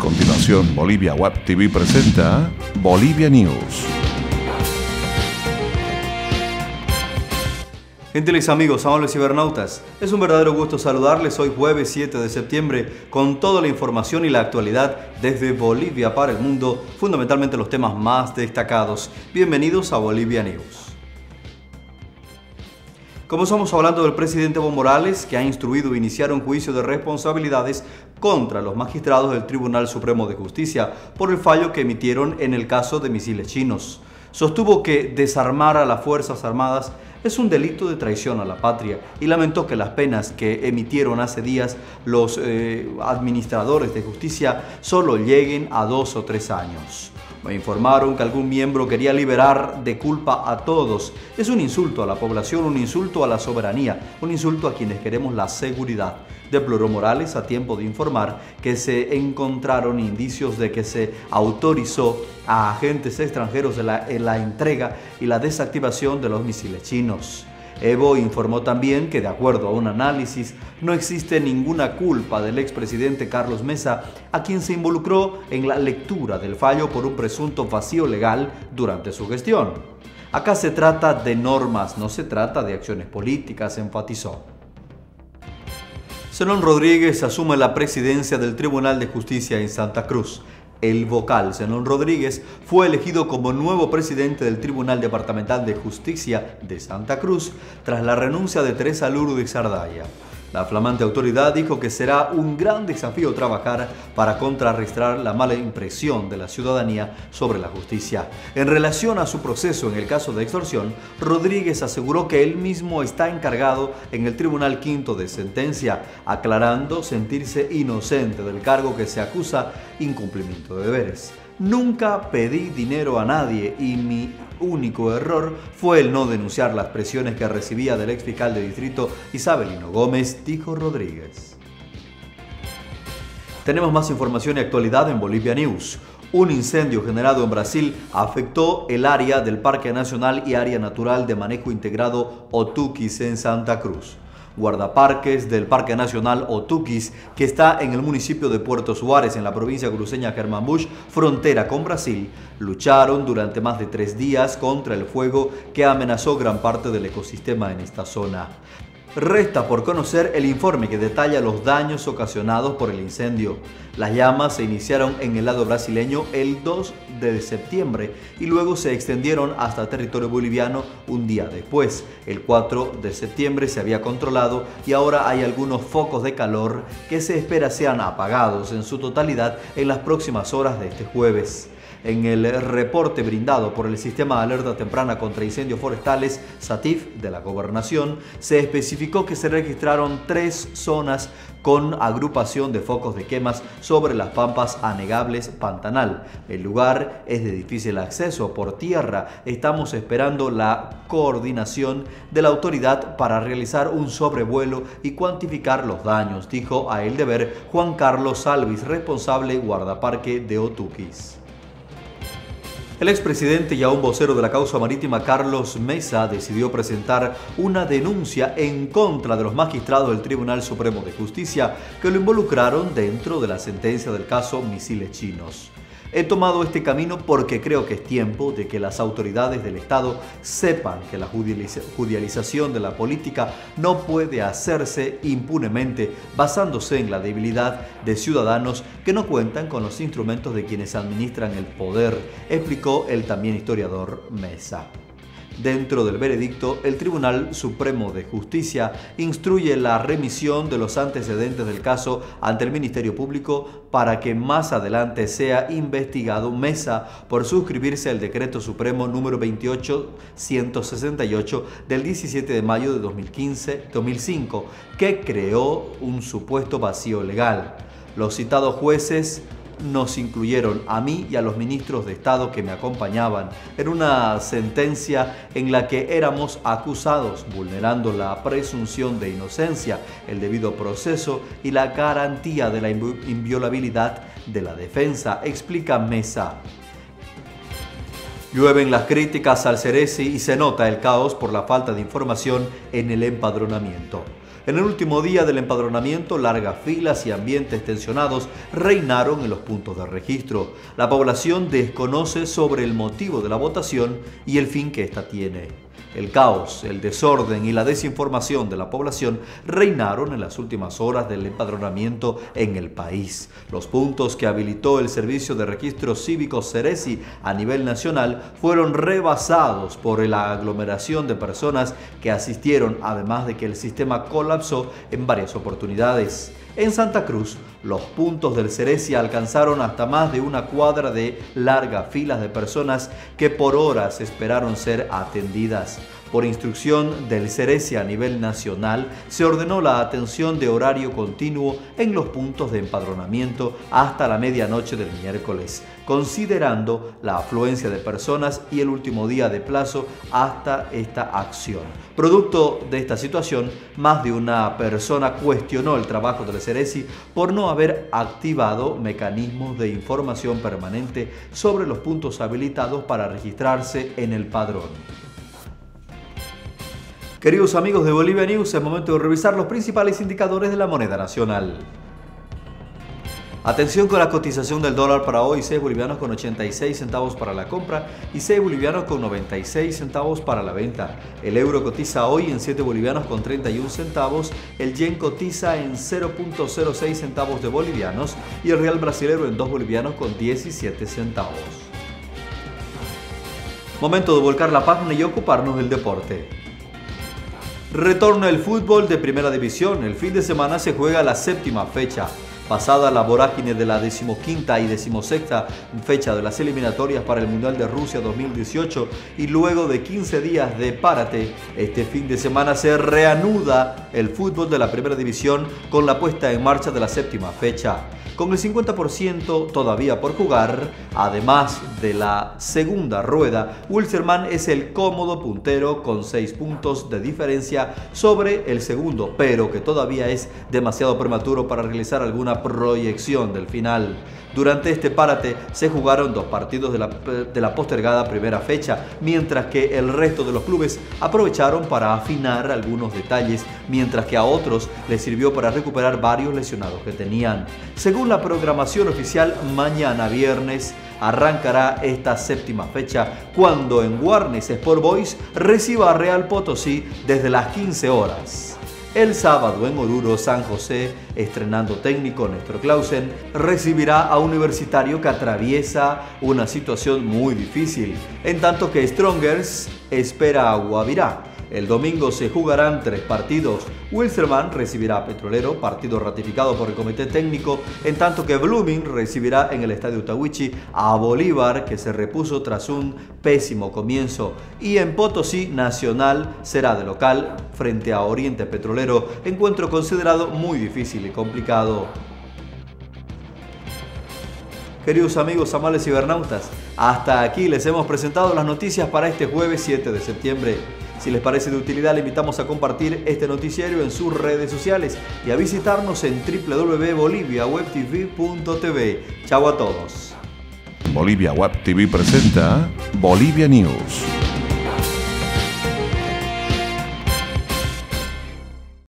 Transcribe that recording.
continuación, Bolivia Web TV presenta Bolivia News. Gentiles amigos, amables cibernautas, es un verdadero gusto saludarles hoy jueves 7 de septiembre con toda la información y la actualidad desde Bolivia para el mundo, fundamentalmente los temas más destacados. Bienvenidos a Bolivia News. Comenzamos hablando del presidente Evo Morales, que ha instruido iniciar un juicio de responsabilidades contra los magistrados del Tribunal Supremo de Justicia por el fallo que emitieron en el caso de misiles chinos. Sostuvo que desarmar a las Fuerzas Armadas es un delito de traición a la patria y lamentó que las penas que emitieron hace días los administradores de justicia solo lleguen a 2 o 3 años. Me informaron que algún miembro quería liberar de culpa a todos. Es un insulto a la población, un insulto a la soberanía, un insulto a quienes queremos la seguridad. Deploró Morales a tiempo de informar que se encontraron indicios de que se autorizó a agentes extranjeros en la entrega y la desactivación de los misiles chinos. Evo informó también que, de acuerdo a un análisis, no existe ninguna culpa del expresidente Carlos Mesa, a quien se involucró en la lectura del fallo por un presunto vacío legal durante su gestión. Acá se trata de normas, no se trata de acciones políticas, enfatizó. Zenón Rodríguez asume la presidencia del Tribunal de Justicia en Santa Cruz. El vocal Zenón Rodríguez fue elegido como nuevo presidente del Tribunal Departamental de Justicia de Santa Cruz tras la renuncia de Teresa Lourdes Ardaya. La flamante autoridad dijo que será un gran desafío trabajar para contrarrestar la mala impresión de la ciudadanía sobre la justicia. En relación a su proceso en el caso de extorsión, Rodríguez aseguró que él mismo está encargado en el Tribunal Quinto de Sentencia, aclarando sentirse inocente del cargo que se acusa incumplimiento de deberes. Nunca pedí dinero a nadie y mi único error fue el no denunciar las presiones que recibía del exfiscal de distrito Isabelino Gómez, dijo Rodríguez. Tenemos más información y actualidad en Bolivia News. Un incendio generado en Brasil afectó el área del Parque Nacional y Área Natural de Manejo Integrado Otuquis en Santa Cruz. Guardaparques del Parque Nacional Otuquis, que está en el municipio de Puerto Suárez, en la provincia cruceña Germán Busch, frontera con Brasil, lucharon durante más de 3 días contra el fuego que amenazó gran parte del ecosistema en esta zona. Resta por conocer el informe que detalla los daños ocasionados por el incendio. Las llamas se iniciaron en el lado brasileño el 2 de septiembre y luego se extendieron hasta territorio boliviano un día después. El 4 de septiembre se había controlado y ahora hay algunos focos de calor que se espera sean apagados en su totalidad en las próximas horas de este jueves. En el reporte brindado por el Sistema de Alerta Temprana contra Incendios Forestales, SATIF, de la Gobernación, se especificó que se registraron 3 zonas con agrupación de focos de quemas sobre las pampas anegables Pantanal. El lugar es de difícil acceso por tierra. Estamos esperando la coordinación de la autoridad para realizar un sobrevuelo y cuantificar los daños, dijo a El Deber Juan Carlos Salvis, responsable guardaparque de Otuquis. El expresidente y aún vocero de la causa marítima Carlos Mesa decidió presentar una denuncia en contra de los magistrados del Tribunal Supremo de Justicia que lo involucraron dentro de la sentencia del caso misiles chinos. He tomado este camino porque creo que es tiempo de que las autoridades del Estado sepan que la judicialización de la política no puede hacerse impunemente basándose en la debilidad de ciudadanos que no cuentan con los instrumentos de quienes administran el poder, explicó el también historiador Mesa. Dentro del veredicto, el Tribunal Supremo de Justicia instruye la remisión de los antecedentes del caso ante el Ministerio Público para que más adelante sea investigado Mesa por suscribirse al Decreto Supremo número 28168 del 17 de mayo de 2005, que creó un supuesto vacío legal. Los citados jueces nos incluyeron a mí y a los ministros de Estado que me acompañaban en una sentencia en la que éramos acusados, vulnerando la presunción de inocencia, el debido proceso y la garantía de la inviolabilidad de la defensa, explica Mesa. Llueven las críticas al Ceresi y se nota el caos por la falta de información en el empadronamiento. En el último día del empadronamiento, largas filas y ambientes tensionados reinaron en los puntos de registro. La población desconoce sobre el motivo de la votación y el fin que ésta tiene. El caos, el desorden y la desinformación de la población reinaron en las últimas horas del empadronamiento en el país. Los puntos que habilitó el Servicio de Registro Cívico Ceresi a nivel nacional fueron rebasados por la aglomeración de personas que asistieron, además de que el sistema colapsó en varias oportunidades. En Santa Cruz, los puntos del Ceresi alcanzaron hasta más de una cuadra de largas filas de personas que por horas esperaron ser atendidas. Por instrucción del Ceresi a nivel nacional, se ordenó la atención de horario continuo en los puntos de empadronamiento hasta la medianoche del miércoles, considerando la afluencia de personas y el último día de plazo hasta esta acción. Producto de esta situación, más de una persona cuestionó el trabajo del Ceresi por no haber activado mecanismos de información permanente sobre los puntos habilitados para registrarse en el padrón. Queridos amigos de Bolivia News, es momento de revisar los principales indicadores de la moneda nacional. Atención con la cotización del dólar para hoy: 6 bolivianos con 86 centavos para la compra y 6 bolivianos con 96 centavos para la venta. El euro cotiza hoy en 7 bolivianos con 31 centavos, el yen cotiza en 0.06 centavos de bolivianos y el real brasilero en 2 bolivianos con 17 centavos. Momento de volcar la página y ocuparnos del deporte. Retorna el fútbol de Primera División. El fin de semana se juega la séptima fecha. Pasada la vorágine de la 15ª y 16ª fecha de las eliminatorias para el Mundial de Rusia 2018 y luego de 15 días de párate, este fin de semana se reanuda el fútbol de la Primera División con la puesta en marcha de la séptima fecha. Con el 50% todavía por jugar, además de la segunda rueda, Wilstermann es el cómodo puntero con 6 puntos de diferencia sobre el segundo, pero que todavía es demasiado prematuro para realizar alguna proyección del final. Durante este párate se jugaron 2 partidos de la postergada primera fecha, mientras que el resto de los clubes aprovecharon para afinar algunos detalles, mientras que a otros les sirvió para recuperar varios lesionados que tenían. Según la programación oficial, mañana viernes arrancará esta séptima fecha cuando en Warnes Sport Boys reciba a Real Potosí desde las 15 horas. El sábado en Oruro, San José, estrenando técnico Néstor Clausen, recibirá a Universitario que atraviesa una situación muy difícil, en tanto que Strongers espera a Guavirá. El domingo se jugarán 3 partidos. Wilstermann recibirá a Petrolero, partido ratificado por el comité técnico, en tanto que Blooming recibirá en el estadio Tahuichi a Bolívar, que se repuso tras un pésimo comienzo. Y en Potosí, Nacional será de local frente a Oriente Petrolero, encuentro considerado muy difícil y complicado. Queridos amigos amables cibernautas, hasta aquí les hemos presentado las noticias para este jueves 7 de septiembre. Si les parece de utilidad, le invitamos a compartir este noticiario en sus redes sociales y a visitarnos en www.boliviawebtv.tv. Chau a todos. Bolivia Web TV presenta Bolivia News.